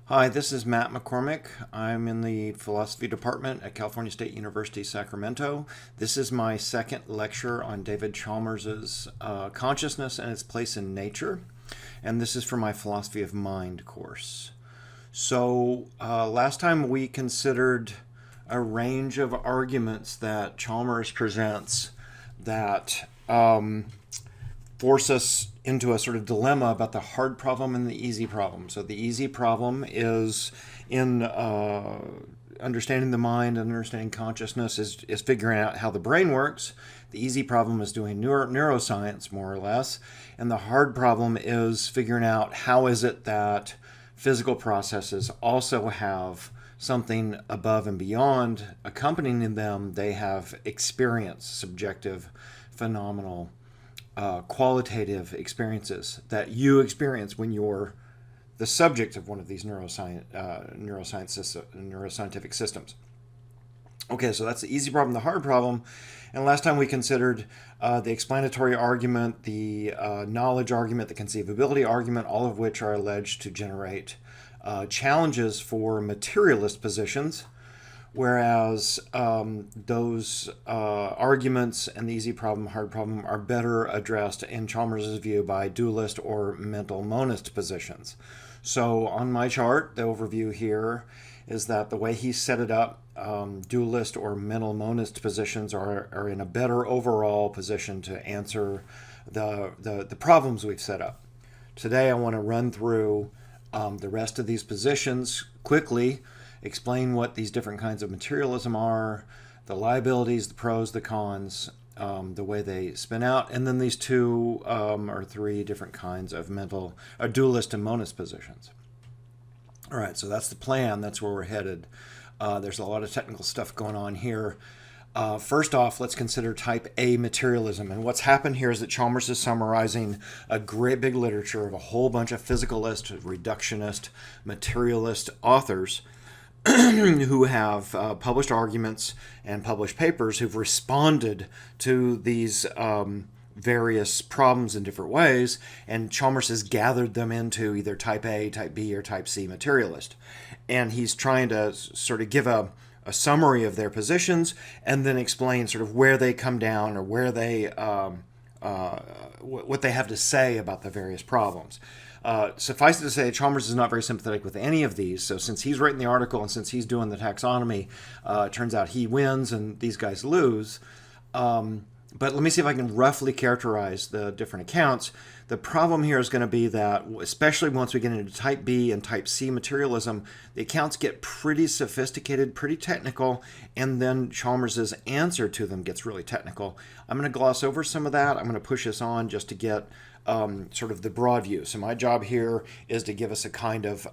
Hi, this is Matt McCormick. I'm in the philosophy department at California State University, Sacramento. This is my second lecture on David Chalmers' Consciousness and its Place in Nature, and this is for my Philosophy of Mind course. So last time we considered a range of arguments that Chalmers presents that force us into a sort of dilemma about the hard problem and the easy problem. So the easy problem is in understanding the mind and understanding consciousness is figuring out how the brain works. The easy problem is doing neuroscience, more or less. And the hard problem is figuring out how is it that physical processes also have something above and beyond accompanying them. They have experience, subjective, phenomenal, qualitative experiences that you experience when you're the subject of one of these neuroscientific systems. Okay, so that's the easy problem, the hard problem. And last time we considered the explanatory argument, the knowledge argument, the conceivability argument, all of which are alleged to generate challenges for materialist positions. Whereas those arguments and the easy problem, hard problem are better addressed in Chalmers' view by dualist or mental monist positions. So on my chart, the overview here is that the way he set it up, dualist or mental monist positions are in a better overall position to answer the problems we've set up. Today I want to run through the rest of these positions quickly, explain what these different kinds of materialism are, the liabilities, the pros, the cons, the way they spin out, and then these two or three different kinds of mental, dualist and monist positions. All right, so that's the plan. That's where we're headed. There's a lot of technical stuff going on here. First off, let's consider type A materialism. And what's happened here is that Chalmers is summarizing a great big literature of a whole bunch of physicalist, reductionist, materialist authors who have published arguments and published papers who've responded to these various problems in different ways, and Chalmers has gathered them into either type A, type B, or type C materialist. And he's trying to sort of give a summary of their positions and then explain sort of where they come down or where they what they have to say about the various problems. Suffice it to say, Chalmers is not very sympathetic with any of these. So since he's writing the article and since he's doing the taxonomy, it turns out he wins and these guys lose. But let me see if I can roughly characterize the different accounts. The problem here is going to be that, especially once we get into type B and type C materialism, the accounts get pretty sophisticated, pretty technical, and then Chalmers' answer to them gets really technical. I'm going to gloss over some of that. I'm going to push us on just to get sort of the broad view. So my job here is to give us a kind of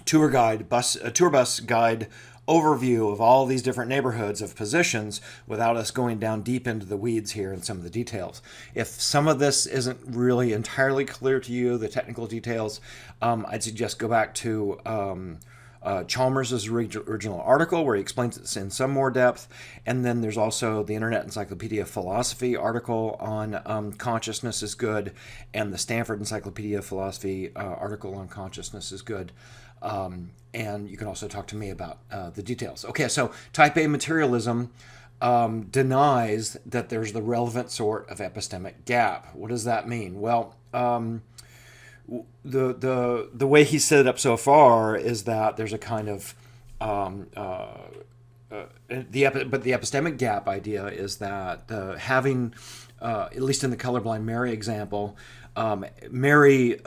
tour bus guide overview of all these different neighborhoods of positions without us going down deep into the weeds here in some of the details. If some of this isn't really entirely clear to you, the technical details, I'd suggest go back to Chalmers' original article where he explains it in some more depth, and then there's also the Internet Encyclopedia of Philosophy article on consciousness is good, and the Stanford Encyclopedia of Philosophy article on consciousness is good. And you can also talk to me about the details. Okay, so type A materialism denies that there's the relevant sort of epistemic gap. What does that mean? Well, the way he set it up so far is that there's a kind of the epistemic gap idea is that having at least in the colorblind Mary example, Mary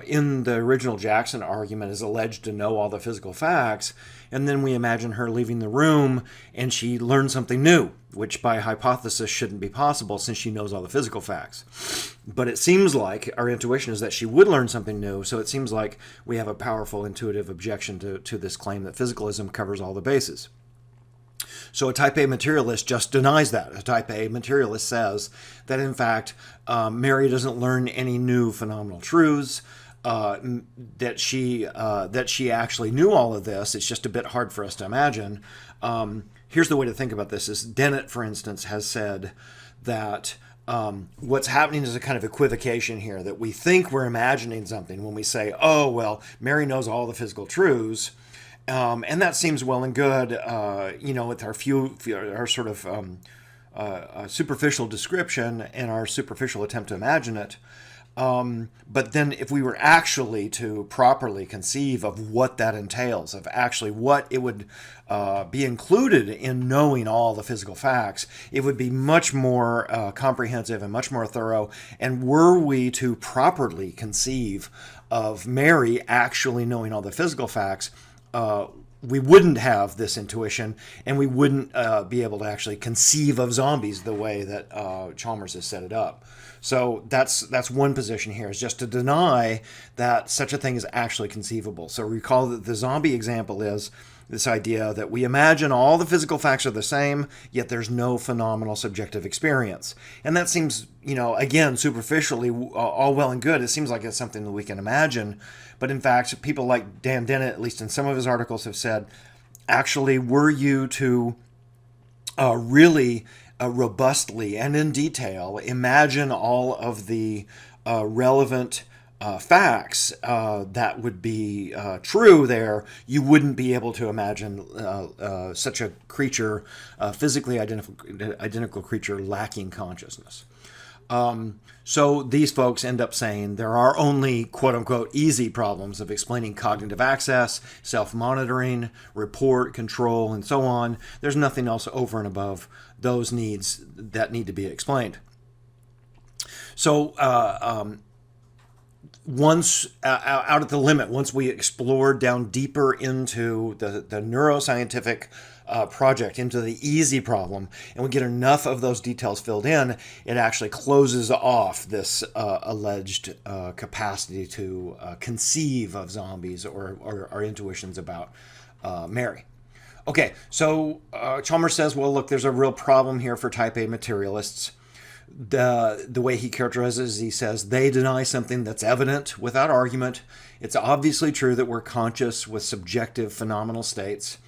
in the original Jackson argument is alleged to know all the physical facts, and then we imagine her leaving the room and she learns something new, which by hypothesis shouldn't be possible since she knows all the physical facts. But it seems like our intuition is that she would learn something new, so it seems like we have a powerful intuitive objection to this claim that physicalism covers all the bases. So a type A materialist just denies that. A type A materialist says that, in fact, Mary doesn't learn any new phenomenal truths, that she actually knew all of this. It's just a bit hard for us to imagine. Here's the way to think about this. Is Dennett, for instance, has said that what's happening is a kind of equivocation here, that we think we're imagining something when we say, oh, well, Mary knows all the physical truths. And that seems well and good, with our sort of superficial description and our superficial attempt to imagine it. But then if we were actually to properly conceive of what that entails, of actually what it would be included in knowing all the physical facts, it would be much more comprehensive and much more thorough. And were we to properly conceive of Mary actually knowing all the physical facts, we wouldn't have this intuition, and we wouldn't be able to actually conceive of zombies the way that Chalmers has set it up. So that's one position here, is just to deny that such a thing is actually conceivable. So recall that the zombie example is this idea that we imagine all the physical facts are the same, yet there's no phenomenal subjective experience. And that seems, again, superficially all well and good. It seems like it's something that we can imagine. But in fact, people like Dan Dennett, at least in some of his articles, have said, actually, were you to really robustly and in detail imagine all of the relevant facts that would be true there, you wouldn't be able to imagine such a creature, physically identical creature, lacking consciousness. So these folks end up saying there are only quote-unquote easy problems of explaining cognitive access, self-monitoring, report, control, and so on. There's nothing else over and above those needs that need to be explained. So once out at the limit, once we explore down deeper into the neuroscientific project, into the easy problem, and we get enough of those details filled in, it actually closes off this alleged capacity to conceive of zombies or our intuitions about Mary. Okay, so Chalmers says, well, look, there's a real problem here for type A materialists. The way he characterizes, he says, they deny something that's evident without argument. It's obviously true that we're conscious with subjective phenomenal states.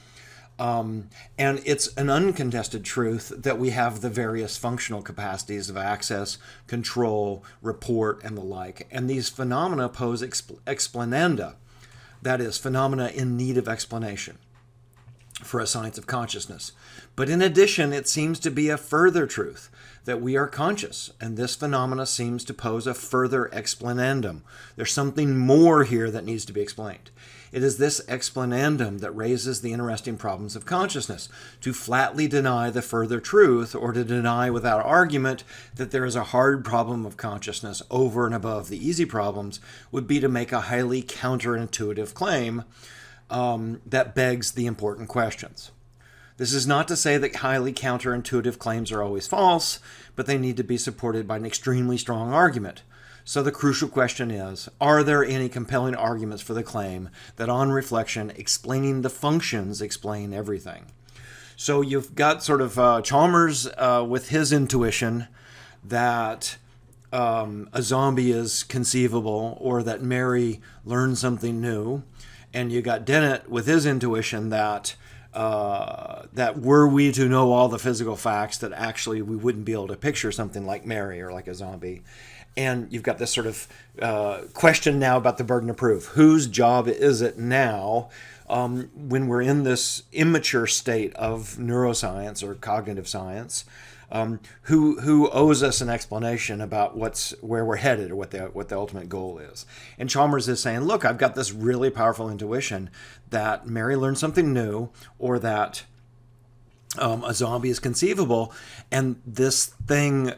And it's an uncontested truth that we have the various functional capacities of access, control, report, and the like. And these phenomena pose explananda, that is, phenomena in need of explanation for a science of consciousness. But in addition, it seems to be a further truth that we are conscious, and this phenomena seems to pose a further explanandum. There's something more here that needs to be explained. It is this explanandum that raises the interesting problems of consciousness. To flatly deny the further truth, or to deny without argument that there is a hard problem of consciousness over and above the easy problems, would be to make a highly counterintuitive claim that begs the important questions. This is not to say that highly counterintuitive claims are always false, but they need to be supported by an extremely strong argument. So the crucial question is, are there any compelling arguments for the claim that on reflection, explaining the functions explain everything? So you've got sort of Chalmers with his intuition that a zombie is conceivable, or that Mary learned something new. And you got Dennett with his intuition that that were we to know all the physical facts, that actually we wouldn't be able to picture something like Mary or like a zombie. And you've got this sort of question now about the burden of proof. Whose job is it now, when we're in this immature state of neuroscience or cognitive science, who owes us an explanation about where we're headed, or what the ultimate goal is? And Chalmers is saying, look, I've got this really powerful intuition that Mary learned something new, or that a zombie is conceivable, and this thing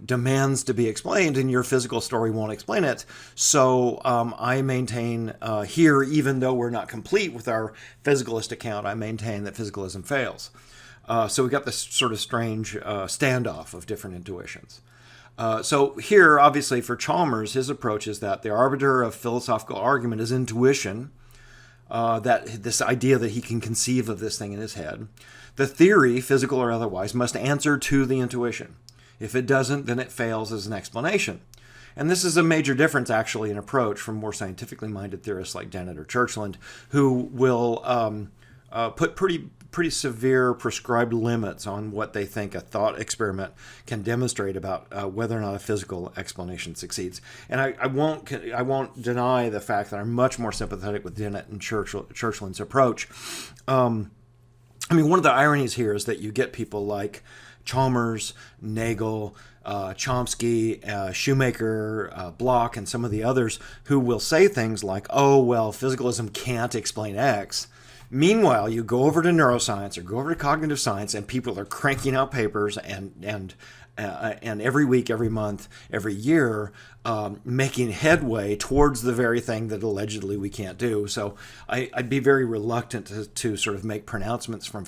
demands to be explained, and your physical story won't explain it. So I maintain here, even though we're not complete with our physicalist account, I maintain that physicalism fails. So we got this sort of strange standoff of different intuitions. So here, obviously, for Chalmers, his approach is that the arbiter of philosophical argument is intuition, that this idea that he can conceive of this thing in his head. The theory, physical or otherwise, must answer to the intuition. If it doesn't, then it fails as an explanation. And this is a major difference, actually, in approach from more scientifically minded theorists like Dennett or Churchland, who will put pretty pretty severe prescribed limits on what they think a thought experiment can demonstrate about whether or not a physical explanation succeeds. And I won't deny the fact that I'm much more sympathetic with Dennett and Churchland's approach. I mean, one of the ironies here is that you get people like Chalmers, Nagel, Chomsky, Shoemaker, Bloch, and some of the others who will say things like, oh, well, physicalism can't explain X. Meanwhile, you go over to neuroscience or go over to cognitive science, and people are cranking out papers and every week, every month, every year, making headway towards the very thing that allegedly we can't do. So I'd be very reluctant to sort of make pronouncements from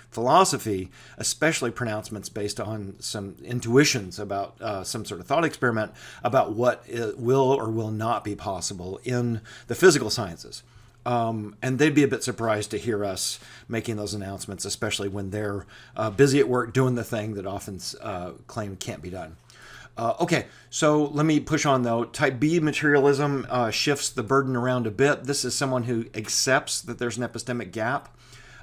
philosophy, especially pronouncements based on some intuitions about some sort of thought experiment about what will or will not be possible in the physical sciences. And they'd be a bit surprised to hear us making those announcements, especially when they're busy at work doing the thing that often claimed can't be done. Okay, so let me push on, though. Type B materialism shifts the burden around a bit. This is someone who accepts that there's an epistemic gap,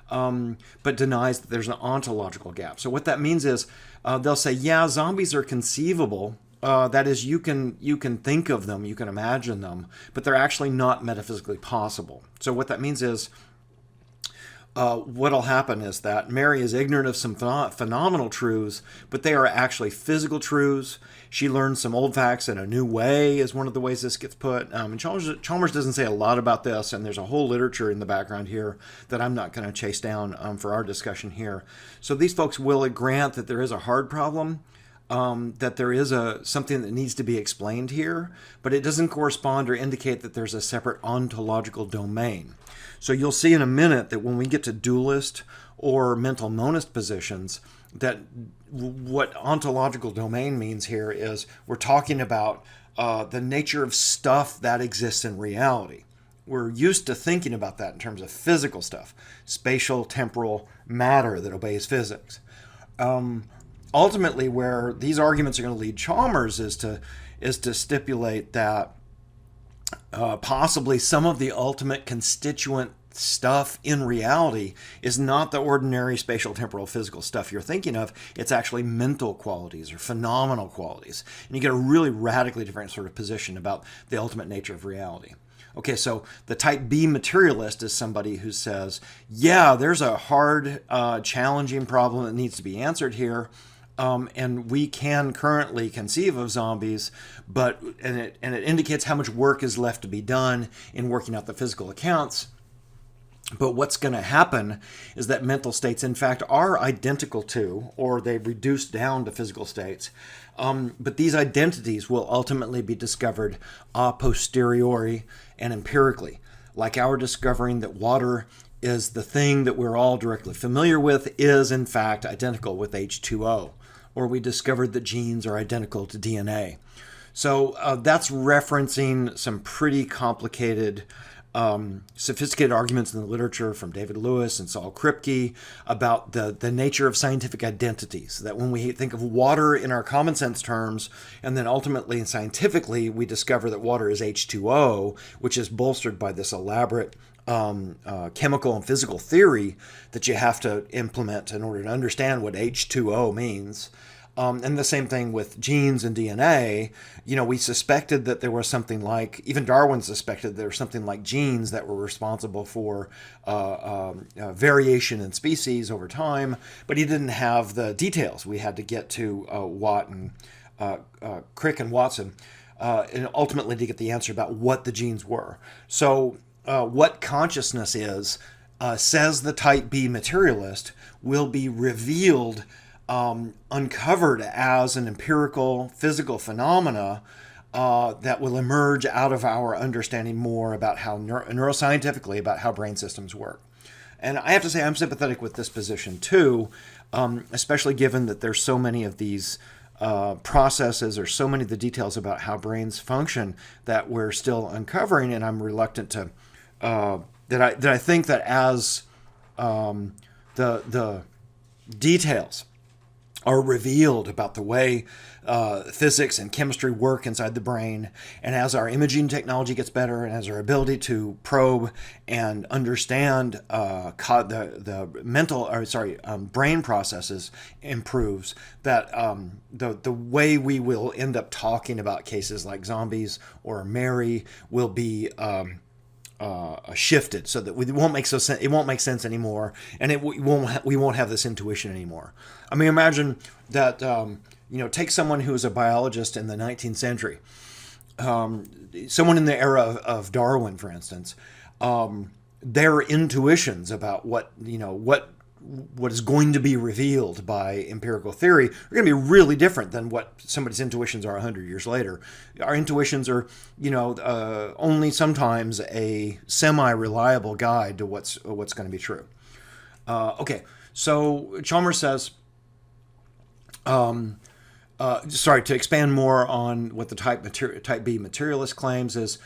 but denies that there's an ontological gap. So what that means is they'll say, yeah, zombies are conceivable. That is, you can think of them, you can imagine them, but they're actually not metaphysically possible. So what that means is, what'll happen is that Mary is ignorant of some phenomenal truths, but they are actually physical truths. She learns some old facts in a new way, is one of the ways this gets put. And Chalmers doesn't say a lot about this, and there's a whole literature in the background here that I'm not going to chase down for our discussion here. So these folks will grant that there is a hard problem, that there is something that needs to be explained here, but it doesn't correspond or indicate that there's a separate ontological domain. So you'll see in a minute that when we get to dualist or mental monist positions, that what ontological domain means here is we're talking about the nature of stuff that exists in reality. We're used to thinking about that in terms of physical stuff, spatial, temporal matter that obeys physics. Ultimately, where these arguments are going to lead Chalmers is to stipulate that possibly some of the ultimate constituent stuff in reality is not the ordinary spatial, temporal, physical stuff you're thinking of. It's actually mental qualities or phenomenal qualities. And you get a really radically different sort of position about the ultimate nature of reality. Okay, so the type B materialist is somebody who says, yeah, there's a hard, challenging problem that needs to be answered here. And we can currently conceive of zombies, and it indicates how much work is left to be done in working out the physical accounts. But what's going to happen is that mental states, in fact, are identical to, or they've reduced down to physical states. But these identities will ultimately be discovered a posteriori and empirically, like our discovering that water is the thing that we're all directly familiar with is, in fact, identical with H2O. Or we discovered that genes are identical to DNA. So that's referencing some pretty complicated, sophisticated arguments in the literature from David Lewis and Saul Kripke about the nature of scientific identities. That when we think of water in our common sense terms, and then ultimately and scientifically we discover that water is H2O, which is bolstered by this elaborate chemical and physical theory that you have to implement in order to understand what H2O means. And the same thing with genes and DNA. You know, we suspected that there was something like, even Darwin suspected there was something like genes that were responsible for variation in species over time, but he didn't have the details. We had to get to Watt and Crick and Watson, and ultimately to get the answer about what the genes were. So what consciousness is, says the type B materialist, will be revealed, uncovered as an empirical physical phenomena that will emerge out of our understanding more about how neuroscientifically about how brain systems work. And I have to say I'm sympathetic with this position too, especially given that there's so many of these processes or so many of the details about how brains function that we're still uncovering, and I'm reluctant to that I think that as the details are revealed about the way physics and chemistry work inside the brain. And as our imaging technology gets better, and as our ability to probe and understand brain processes improves, that the way we will end up talking about cases like zombies or Mary will be shifted, so that it won't make sense anymore, and we won't have this intuition anymore. I mean, imagine that take someone who was a biologist in the 19th century, someone in the era of Darwin, for instance. Their intuitions about what is going to be revealed by empirical theory are going to be really different than what somebody's intuitions are 100 years later. Our intuitions are, only sometimes a semi-reliable guide to what's going to be true. Okay, so Chalmers says, to expand more on what the type B materialist claims is,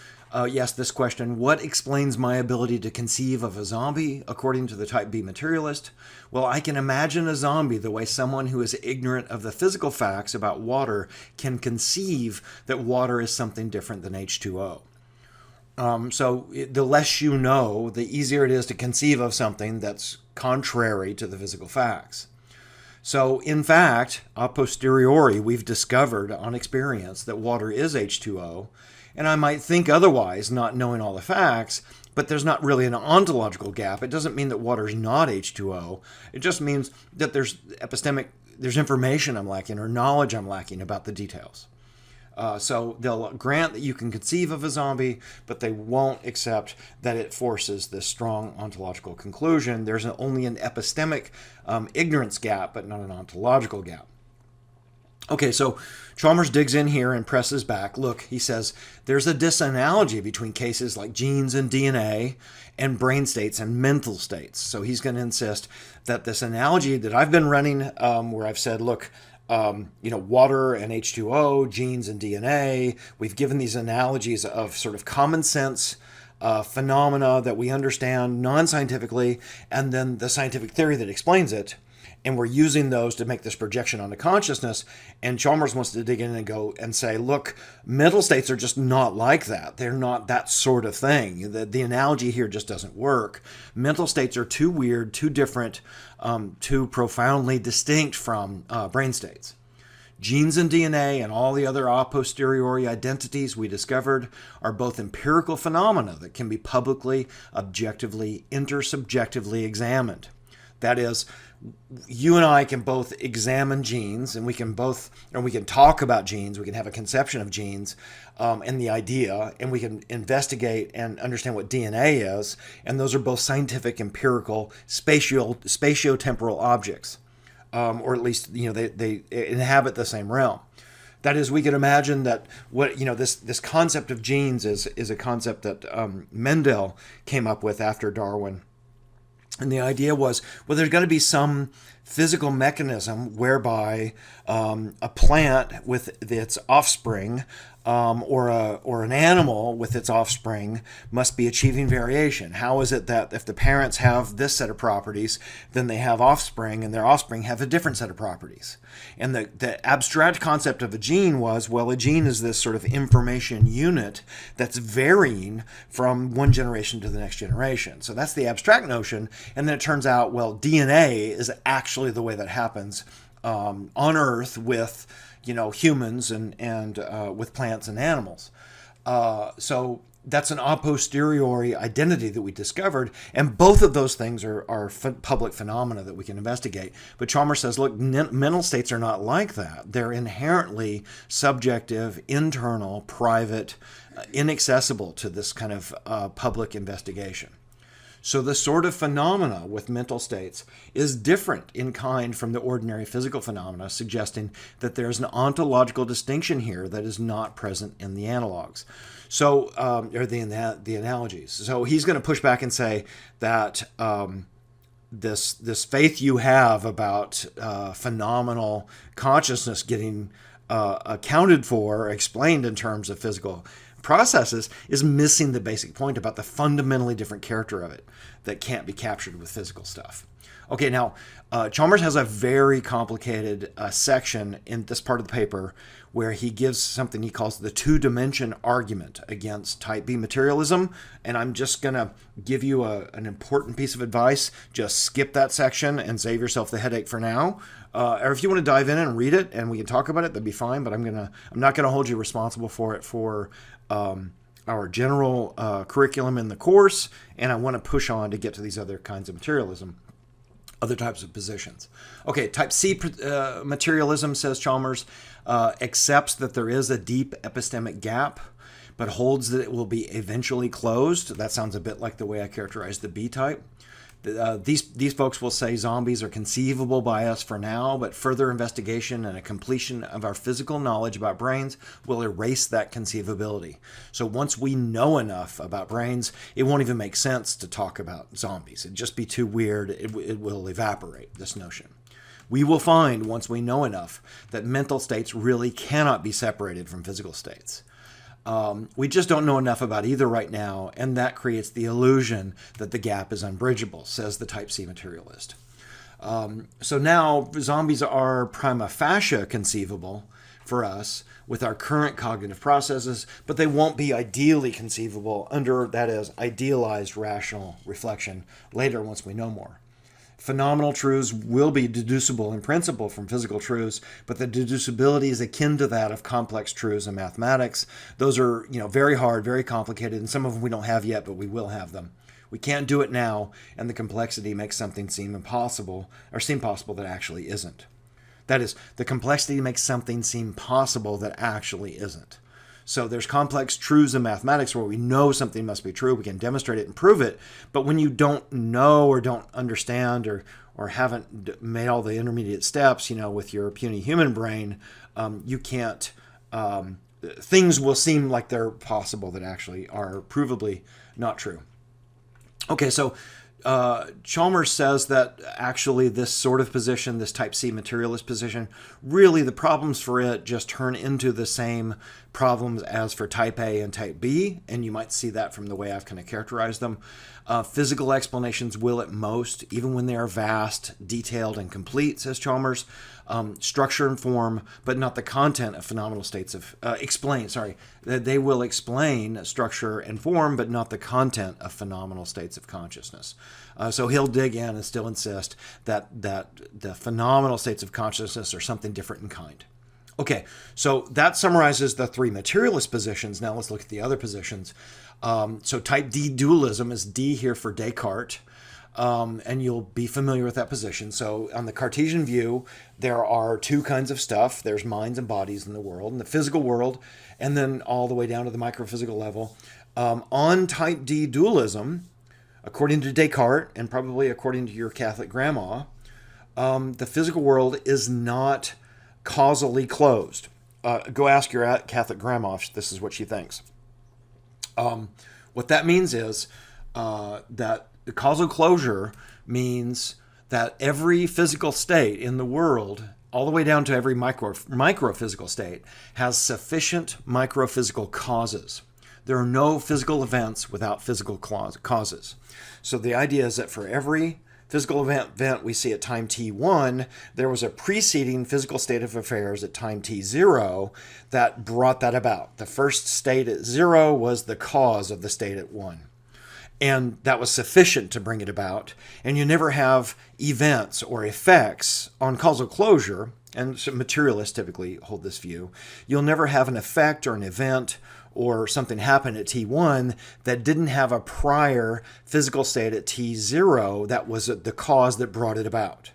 yes, this question: what explains my ability to conceive of a zombie according to the type B materialist? Well, I can imagine a zombie the way someone who is ignorant of the physical facts about water can conceive that water is something different than H2O. So the less you know, the easier it is to conceive of something that's contrary to the physical facts. So, in fact, a posteriori, we've discovered on experience that water is H2O, and I might think otherwise, not knowing all the facts, but there's not really an ontological gap. It doesn't mean that water's not H2O. It just means that there's information I'm lacking, or knowledge I'm lacking about the details. So they'll grant that you can conceive of a zombie, but they won't accept that it forces this strong ontological conclusion. There's only an epistemic ignorance gap, but not an ontological gap. Okay, so Chalmers digs in here and presses back. Look, he says, there's a disanalogy between cases like genes and DNA and brain states and mental states. So he's going to insist that this analogy that I've been running, where I've said, look, water and H2O, genes and DNA. We've given these analogies of sort of common sense phenomena that we understand non-scientifically, and then the scientific theory that explains it. And we're using those to make this projection onto consciousness. And Chalmers wants to dig in and go and say, look, mental states are just not like that. They're not that sort of thing. The analogy here just doesn't work. Mental states are too weird, too different, too profoundly distinct from brain states. Genes and DNA and all the other a posteriori identities we discovered are both empirical phenomena that can be publicly, objectively, intersubjectively examined. That is, you and I can both examine genes, and we can talk about genes. We can have a conception of genes and the idea, and we can investigate and understand what DNA is. And those are both scientific, empirical, spatio-temporal objects, or at least they inhabit the same realm. That is, we could imagine that this concept of genes is a concept that Mendel came up with after Darwin. And the idea was, well, there's got to be some physical mechanism whereby a plant with its offspring or an animal with its offspring must be achieving variation. How is it that if the parents have this set of properties, then they have offspring, and their offspring have a different set of properties? And the abstract concept of a gene was, well, a gene is this sort of information unit that's varying from one generation to the next generation. So that's the abstract notion. And then it turns out, well, DNA is actually the way that happens on Earth with humans and with plants and animals. So that's an a posteriori identity that we discovered, and both of those things are public phenomena that we can investigate. But Chalmers says, look, mental states are not like that. They're inherently subjective, internal, private, inaccessible to this kind of public investigation. So the sort of phenomena with mental states is different in kind from the ordinary physical phenomena, suggesting that there's an ontological distinction here that is not present in the analogs. So, or the analogies. So he's going to push back and say that this faith you have about phenomenal consciousness getting accounted for, explained in terms of physical processes, is missing the basic point about the fundamentally different character of it that can't be captured with physical stuff. Okay, now, Chalmers has a very complicated section in this part of the paper where he gives something he calls the two-dimension argument against type B materialism. And I'm just going to give you an important piece of advice. Just skip that section and save yourself the headache for now. Or if you want to dive in and read it and we can talk about it, that'd be fine. But I'm not going to hold you responsible for it for our general curriculum in the course. And I want to push on to get to these other kinds of materialism. Other types of positions. Okay, type C materialism, says Chalmers, accepts that there is a deep epistemic gap, but holds that it will be eventually closed. That sounds a bit like the way I characterized the B type. These folks will say zombies are conceivable by us for now, but further investigation and a completion of our physical knowledge about brains will erase that conceivability. So once we know enough about brains, it won't even make sense to talk about zombies. It'd just be too weird. It will evaporate, this notion. We will find, once we know enough, that mental states really cannot be separated from physical states. We just don't know enough about either right now, and that creates the illusion that the gap is unbridgeable, says the type C materialist. So now zombies are prima facie conceivable for us with our current cognitive processes, but they won't be ideally conceivable under, that is, idealized rational reflection later once we know more. Phenomenal truths will be deducible in principle from physical truths, but the deducibility is akin to that of complex truths in mathematics. Those are, very hard, very complicated, and some of them we don't have yet, but we will have them. We can't do it now, and the complexity makes something seem impossible, or seem possible that actually isn't. That is, the complexity makes something seem possible that actually isn't. So there's complex truths in mathematics where we know something must be true, we can demonstrate it and prove it, but when you don't know or don't understand or haven't made all the intermediate steps, with your puny human brain, you can't, things will seem like they're possible that actually are provably not true. Okay, so Chalmers says that actually this sort of position, this type C materialist position, really the problems for it just turn into the same problems as for type A and type B, and you might see that from the way I've kind of characterized them. Physical explanations will at most, even when they are vast, detailed, and complete, says Chalmers, structure and form, but not the content of phenomenal states of, they will explain structure and form, but not the content of phenomenal states of consciousness. So he'll dig in and still insist that the phenomenal states of consciousness are something different in kind. Okay, so that summarizes the three materialist positions. Now let's look at the other positions. So type D dualism is D here for Descartes, and you'll be familiar with that position. So on the Cartesian view, there are two kinds of stuff. There's minds and bodies in the world, in the physical world, and then all the way down to the microphysical level. On type D dualism, according to Descartes, and probably according to your Catholic grandma, the physical world is not causally closed. Go ask your Catholic grandma if this is what she thinks. What that means is that the causal closure means that every physical state in the world, all the way down to every microphysical state, has sufficient microphysical causes. There are no physical events without physical causes. So the idea is that for every physical event we see at time t1, there was a preceding physical state of affairs at time t0 that brought that about. The first state at 0 was the cause of the state at 1. And that was sufficient to bring it about. And you never have events or effects on causal closure, and so materialists typically hold this view. You'll never have an effect or an event or something happen at T1 that didn't have a prior physical state at T0 that was the cause that brought it about.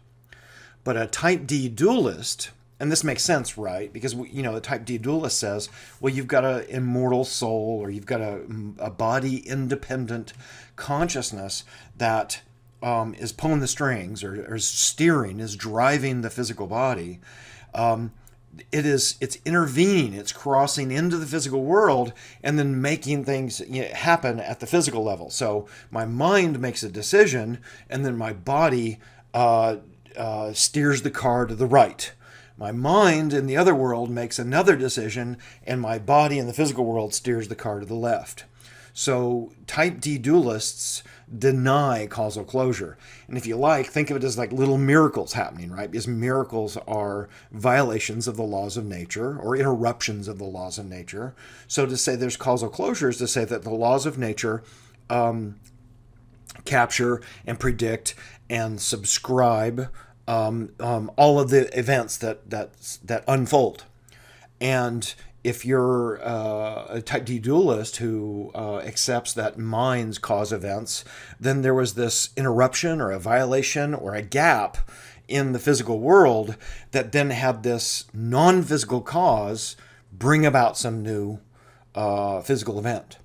But a type D dualist, and this makes sense, right? Because, the type D dualist says, well, you've got an immortal soul, or you've got a body-independent consciousness that is pulling the strings, or is steering, is driving the physical body. It's intervening, it's crossing into the physical world and then making things happen at the physical level. So my mind makes a decision, and then my body steers the car to the right. My mind in the other world makes another decision, and my body in the physical world steers the car to the left. So type D dualists deny causal closure. And if you like, think of it as like little miracles happening, right? Because miracles are violations of the laws of nature or interruptions of the laws of nature. So to say there's causal closure is to say that the laws of nature capture and predict and subscribe all of the events that unfold. And if you're a type D dualist who accepts that minds cause events, then there was this interruption or a violation or a gap in the physical world that then had this non-physical cause bring about some new physical event.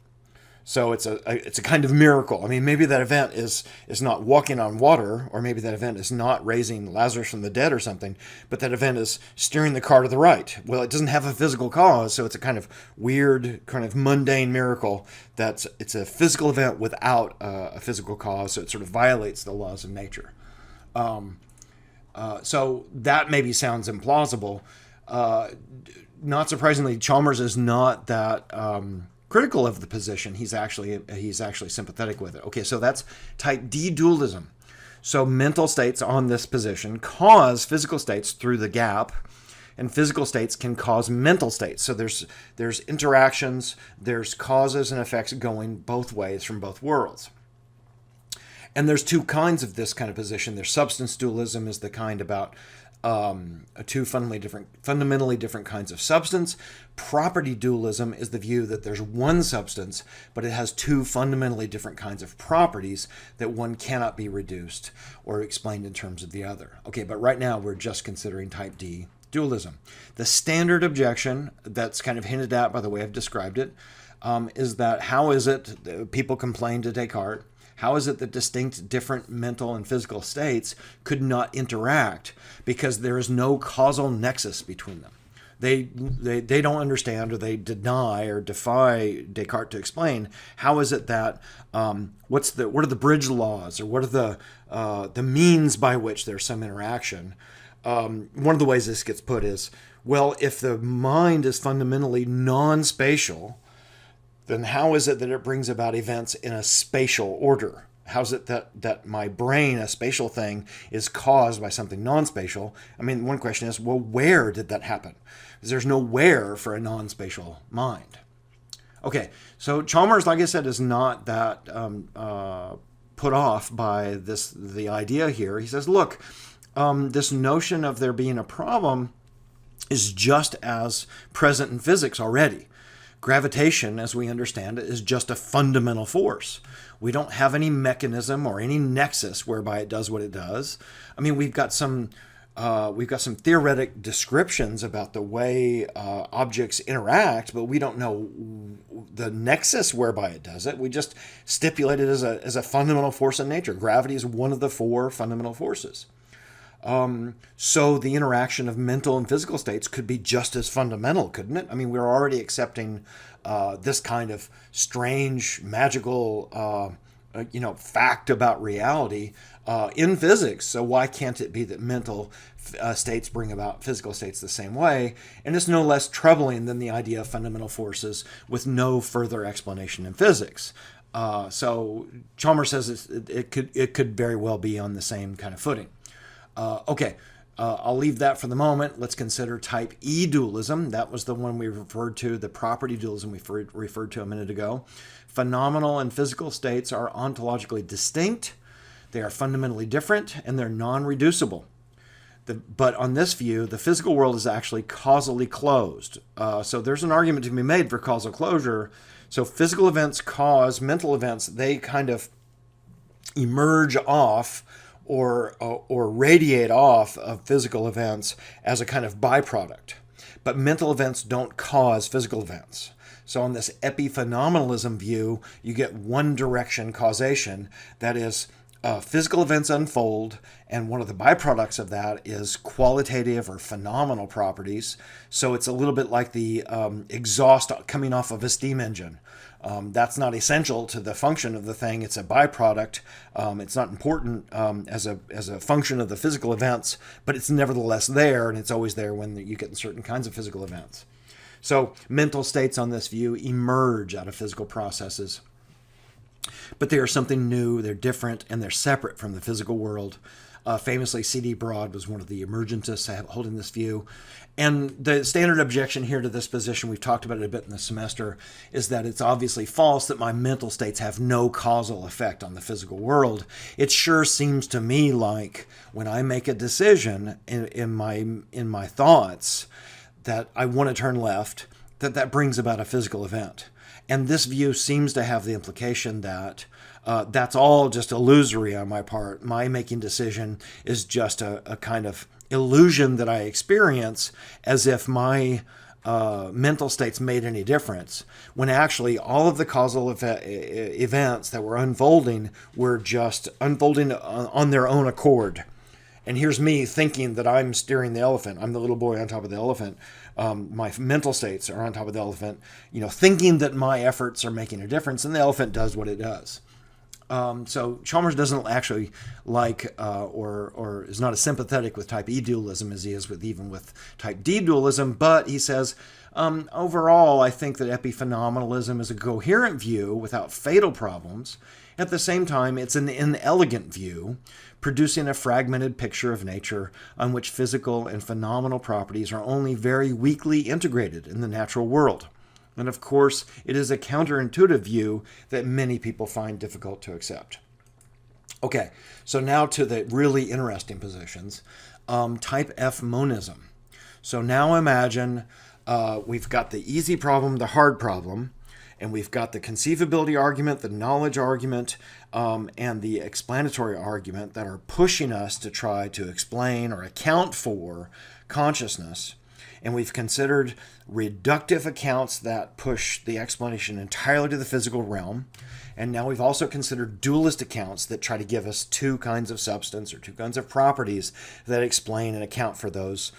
So it's a kind of miracle. I mean, maybe that event is not walking on water, or maybe that event is not raising Lazarus from the dead or something, but that event is steering the car to the right. Well, it doesn't have a physical cause, so it's a kind of weird, kind of mundane miracle. It's a physical event without a physical cause, so it sort of violates the laws of nature. So that maybe sounds implausible. Not surprisingly, Chalmers is not that critical of the position. He's actually sympathetic with it. Okay, so that's type D dualism. So mental states on this position cause physical states through the gap, and physical states can cause mental states. So there's interactions, there's causes and effects going both ways from both worlds. And there's two kinds of this kind of position. There's substance dualism, is the kind about two fundamentally different kinds of substance. Property dualism is the view that there's one substance, but it has two fundamentally different kinds of properties that one cannot be reduced or explained in terms of the other. Okay, but right now we're just considering type D dualism. The standard objection that's kind of hinted at by the way I've described it is that how is it people complain to Descartes, how is it that distinct, different mental and physical states could not interact because there is no causal nexus between them? They don't understand, or they deny or defy Descartes to explain how is it that what are the bridge laws, or what are the means by which there's some interaction. One of the ways this gets put is, well, if the mind is fundamentally non-spatial, then how is it that it brings about events in a spatial order? How is it that my brain, a spatial thing, is caused by something non-spatial? I mean, one question is, well, where did that happen? Because there's no where for a non-spatial mind. Okay, so Chalmers, like I said, is not that put off by the idea here. He says, look, this notion of there being a problem is just as present in physics already. Gravitation, as we understand it, is just a fundamental force. We don't have any mechanism or any nexus whereby it does what it does. I mean, we've got some theoretic descriptions about the way objects interact, but we don't know the nexus whereby it does it. We just stipulate it as a fundamental force in nature. Gravity is one of the four fundamental forces. So the interaction of mental and physical states could be just as fundamental, couldn't it? I mean, we're already accepting this kind of strange, magical, fact about reality in physics. So why can't it be that mental states bring about physical states the same way? And it's no less troubling than the idea of fundamental forces with no further explanation in physics. So Chalmers says it could very well be on the same kind of footing. I'll leave that for the moment. Let's consider type E dualism. That was the one we referred to, the property dualism we referred to a minute ago. Phenomenal and physical states are ontologically distinct. They are fundamentally different, and they're non-reducible. But on this view, the physical world is actually causally closed. So there's an argument to be made for causal closure. So physical events cause mental events. They kind of emerge off or radiate off of physical events as a kind of byproduct. But mental events don't cause physical events. So on this epiphenomenalism view, you get one direction causation. That is, physical events unfold, and one of the byproducts of that is qualitative or phenomenal properties. So it's a little bit like the exhaust coming off of a steam engine. That's not essential to the function of the thing. It's a byproduct. It's not important as a function of the physical events, but it's nevertheless there, and it's always there when you get certain kinds of physical events. So mental states on this view emerge out of physical processes. but they are something new, they're different, and they're separate from the physical world. Famously, C.D. Broad was one of the emergentists holding this view. And the standard objection here to this position, we've talked about it a bit in the semester, is that it's obviously false that my mental states have no causal effect on the physical world. It sure seems to me like when I make a decision in my thoughts that I want to turn left, that brings about a physical event. And this view seems to have the implication that that's all just illusory on my part. My making decision is just a kind of illusion that I experience, as if my mental states made any difference, when actually all of the causal events that were unfolding were just unfolding on their own accord. And here's me thinking that I'm steering the elephant. I'm the little boy on top of the elephant. My mental states are on top of the elephant, thinking that my efforts are making a difference, and the elephant does what it does. So Chalmers doesn't actually like or is not as sympathetic with type E dualism as he is even with type D dualism, but he says, overall, I think that epiphenomenalism is a coherent view without fatal problems. At the same time, it's an inelegant view, producing a fragmented picture of nature on which physical and phenomenal properties are only very weakly integrated in the natural world. And of course, it is a counterintuitive view that many people find difficult to accept. Okay, so now to the really interesting positions. Type F Monism. So now imagine we've got the easy problem, the hard problem, and we've got the conceivability argument, the knowledge argument, and the explanatory argument that are pushing us to try to explain or account for consciousness. And we've considered reductive accounts that push the explanation entirely to the physical realm. And now we've also considered dualist accounts that try to give us two kinds of substance or two kinds of properties that explain and account for those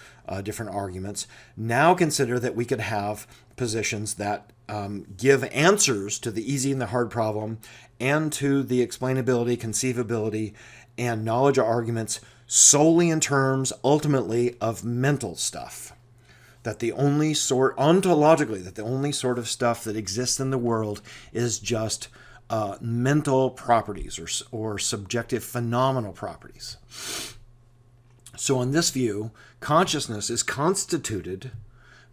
different arguments. Now consider that we could have positions that give answers to the easy and the hard problem and to the explainability, conceivability, and knowledge arguments solely in terms, ultimately, of mental stuff. That the only sort, ontologically, that the only sort of stuff that exists in the world is just mental properties or subjective phenomenal properties. So in this view, consciousness is constituted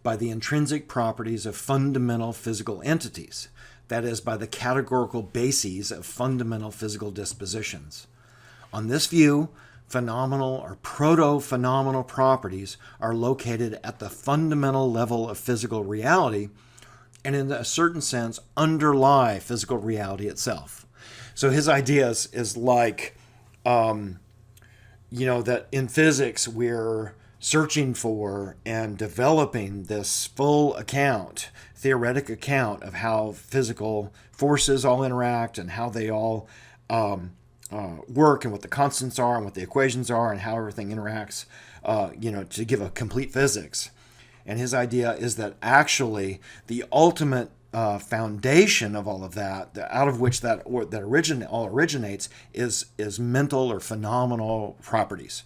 by the intrinsic properties of fundamental physical entities, that is, by the categorical bases of fundamental physical dispositions. On this view, phenomenal or proto-phenomenal properties are located at the fundamental level of physical reality and in a certain sense underlie physical reality itself. So his ideas is like, that in physics we're searching for and developing this full account, theoretic account of how physical forces all interact and how they all work and what the constants are and what the equations are and how everything interacts, to give a complete physics. And his idea is that actually the ultimate foundation of all of that, out of which that all originates, is mental or phenomenal properties.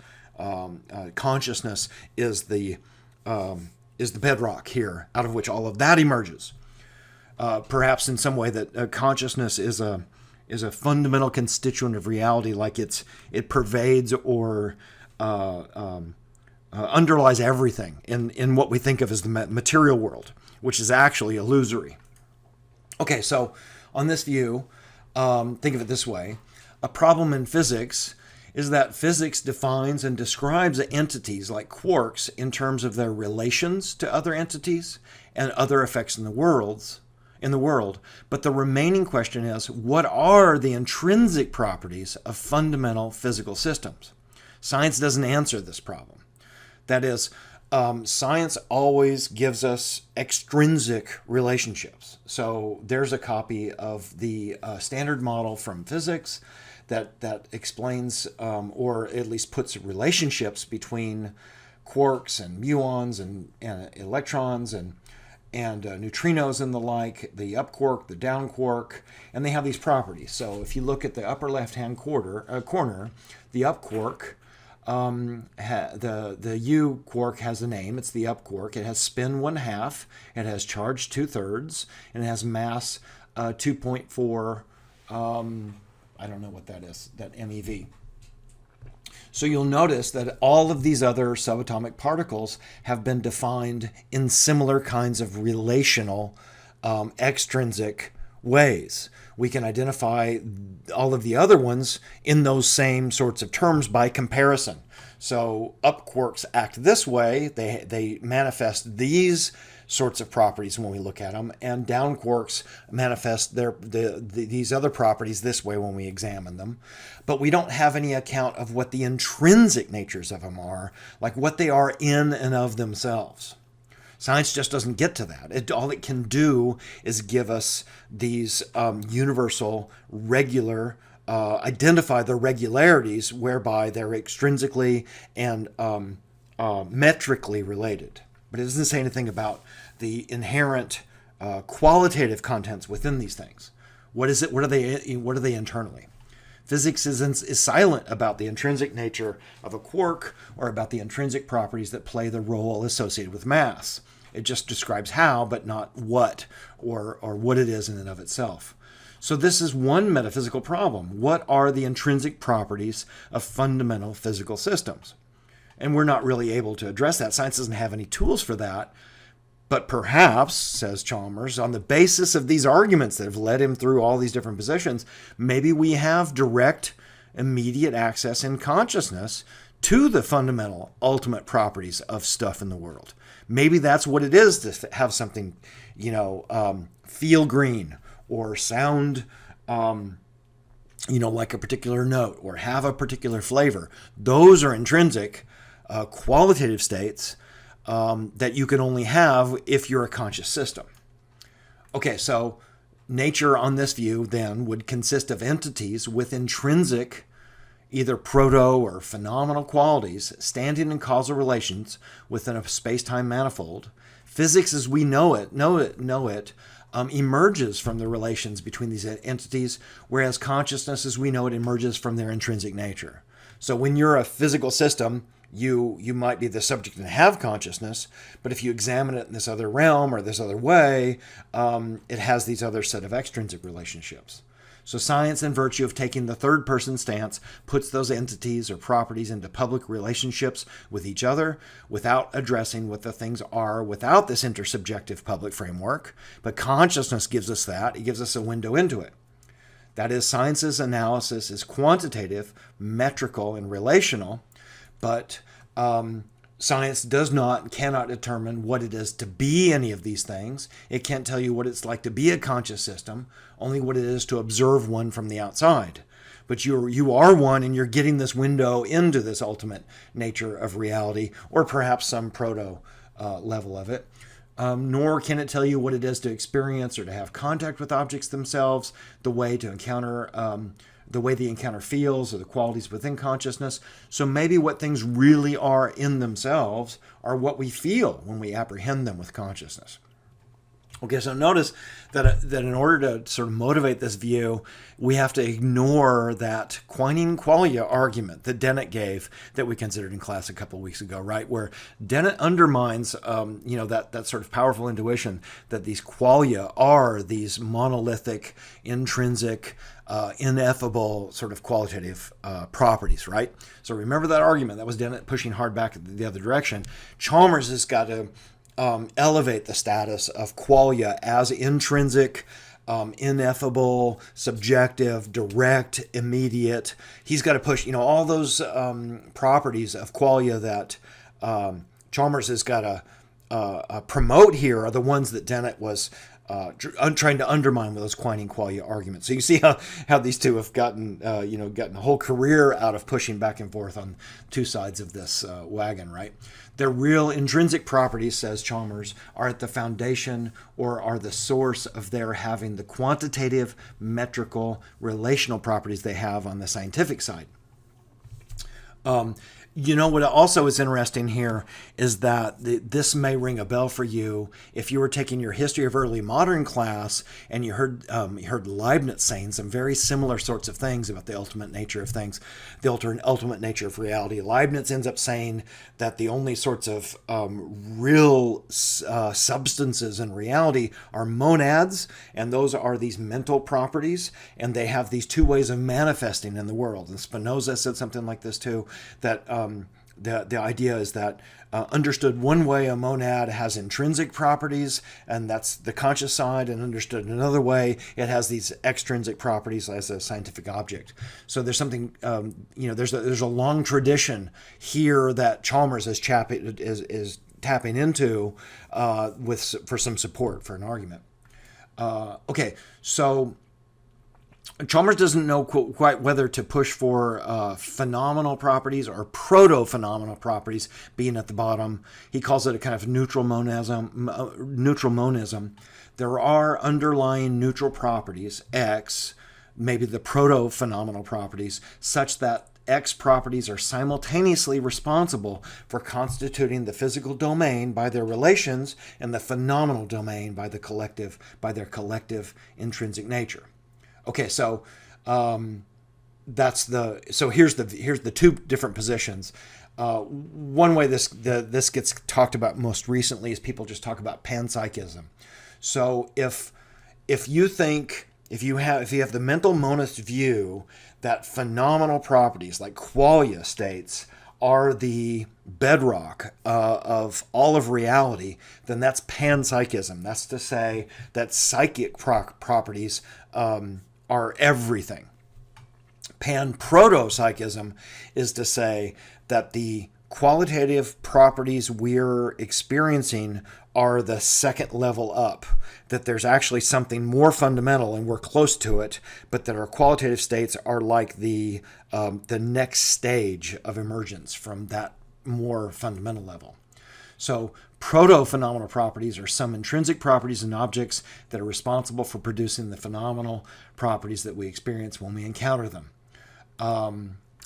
Consciousness is the bedrock here, out of which all of that emerges. Perhaps in some way that consciousness is a fundamental constituent of reality, like it pervades or underlies everything in what we think of as the material world, which is actually illusory. Okay, so on this view, think of it this way. A problem in physics is that physics defines and describes entities like quarks in terms of their relations to other entities and other effects in the world. But the remaining question is, what are the intrinsic properties of fundamental physical systems? Science doesn't answer this problem. That is, science always gives us extrinsic relationships. So there's a copy of the standard model from physics that explains or at least puts relationships between quarks and muons and electrons and neutrinos and the like, the up quark, the down quark, and they have these properties. So if you look at the upper left-hand corner, the up quark, the U quark has a name. It's the up quark. It has spin 1/2. It has charge 2/3, and it has mass 2.4 I don't know what that is, that MeV. So you'll notice that all of these other subatomic particles have been defined in similar kinds of relational, extrinsic ways. We can identify all of the other ones in those same sorts of terms by comparison. So up quarks act this way, they manifest these sorts of properties when we look at them, and down quarks manifest these other properties this way when we examine them. But we don't have any account of what the intrinsic natures of them are, like what they are in and of themselves. Science just doesn't get to that. All it can do is give us these universal, regular, identify the regularities whereby they're extrinsically and metrically related. But it doesn't say anything about the inherent qualitative contents within these things. What is it? What are they internally? Physics is silent about the intrinsic nature of a quark or about the intrinsic properties that play the role associated with mass. It just describes how, but not what, or what it is in and of itself. So this is one metaphysical problem. What are the intrinsic properties of fundamental physical systems? And we're not really able to address that. Science doesn't have any tools for that. But perhaps, says Chalmers, on the basis of these arguments that have led him through all these different positions, maybe we have direct, immediate access in consciousness to the fundamental, ultimate properties of stuff in the world. Maybe that's what it is to have something, feel green or sound, like a particular note or have a particular flavor. Those are intrinsic, qualitative states that you can only have if you're a conscious system. Okay, so nature on this view then would consist of entities with intrinsic, either proto or phenomenal qualities standing in causal relations within a space-time manifold. Physics as we know it emerges from the relations between these entities, whereas consciousness as we know it emerges from their intrinsic nature. So when you're a physical system, you might be the subject and have consciousness, but if you examine it in this other realm or this other way, it has these other set of extrinsic relationships. So science, in virtue of taking the third-person stance, puts those entities or properties into public relationships with each other without addressing what the things are without this intersubjective public framework. But consciousness gives us that. It gives us a window into it. That is, science's analysis is quantitative, metrical, and relational, but science cannot determine what it is to be any of these things. It can't tell you what it's like to be a conscious system, only what it is to observe one from the outside. But you are one, and you're getting this window into this ultimate nature of reality, or perhaps some proto level of it. Nor can it tell you what it is to experience or to have contact with objects themselves, the way the encounter feels, or the qualities within consciousness. So maybe what things really are in themselves are what we feel when we apprehend them with consciousness. Okay, so notice that in order to sort of motivate this view, we have to ignore that quinine qualia argument that Dennett gave that we considered in class a couple of weeks ago, right? Where Dennett undermines, that sort of powerful intuition that these qualia are these monolithic, intrinsic, ineffable sort of qualitative properties, right? So remember that argument. That was Dennett pushing hard back the other direction. Chalmers has got to elevate the status of qualia as intrinsic, ineffable, subjective, direct, immediate. He's got to push, all those properties of qualia that Chalmers has got to promote here are the ones that Dennett was trying to undermine with those quinine qualia arguments. So you see how these two have gotten a whole career out of pushing back and forth on two sides of this wagon, right? Their real intrinsic properties, says Chalmers, are at the foundation or are the source of their having the quantitative, metrical, relational properties they have on the scientific side. You know what also is interesting here is that this may ring a bell for you if you were taking your history of early modern class and you heard Leibniz saying some very similar sorts of things about the ultimate nature of things, the ultimate nature of reality. Leibniz ends up saying that the only sorts of real substances in reality are monads, and those are these mental properties, and they have these two ways of manifesting in the world. And Spinoza said something like this too, that the idea is that understood one way, a monad has intrinsic properties, and that's the conscious side, and understood another way, it has these extrinsic properties as a scientific object. So there's something, there's a long tradition here that Chalmers is tapping into for some support for an argument. Okay, so Chalmers doesn't know quite whether to push for phenomenal properties or proto-phenomenal properties being at the bottom. He calls it a kind of neutral monism. There are underlying neutral properties, X, maybe the proto-phenomenal properties, such that X properties are simultaneously responsible for constituting the physical domain by their relations and the phenomenal domain by their collective intrinsic nature. Okay, so here's the two different positions. One way this gets talked about most recently is people just talk about panpsychism. So if you have the mental monist view that phenomenal properties like qualia states are the bedrock of all of reality, then that's panpsychism. That's to say that psychic properties are everything. Panprotopsychism is to say that the qualitative properties we're experiencing are the second level up, that there's actually something more fundamental and we're close to it, but that our qualitative states are like the next stage of emergence from that more fundamental level. So proto-phenomenal properties are some intrinsic properties in objects that are responsible for producing the phenomenal properties that we experience when we encounter them.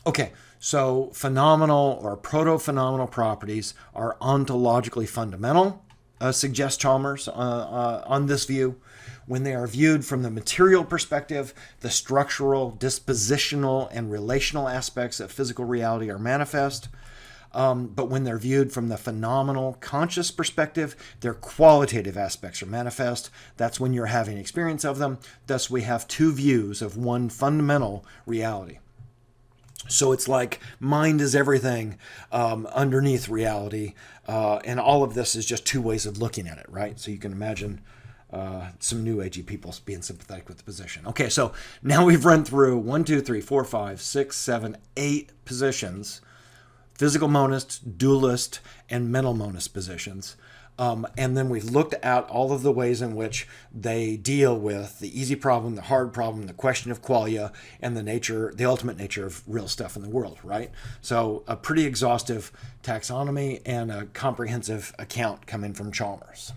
Okay, so phenomenal or proto-phenomenal properties are ontologically fundamental, suggests Chalmers on this view. When they are viewed from the material perspective, the structural, dispositional, and relational aspects of physical reality are manifest. But when they're viewed from the phenomenal conscious perspective, their qualitative aspects are manifest. That's when you're having experience of them. Thus, we have two views of one fundamental reality. So it's like mind is everything underneath reality, and all of this is just two ways of looking at it, right? So you can imagine some new agey people being sympathetic with the position. Okay, so now we've run through 1, 2, 3, 4, 5, 6, 7, 8 positions. Physical monist, dualist, and mental monist positions. And then we've looked at all of the ways in which they deal with the easy problem, the hard problem, the question of qualia, and the ultimate nature of real stuff in the world, right? So a pretty exhaustive taxonomy and a comprehensive account coming from Chalmers.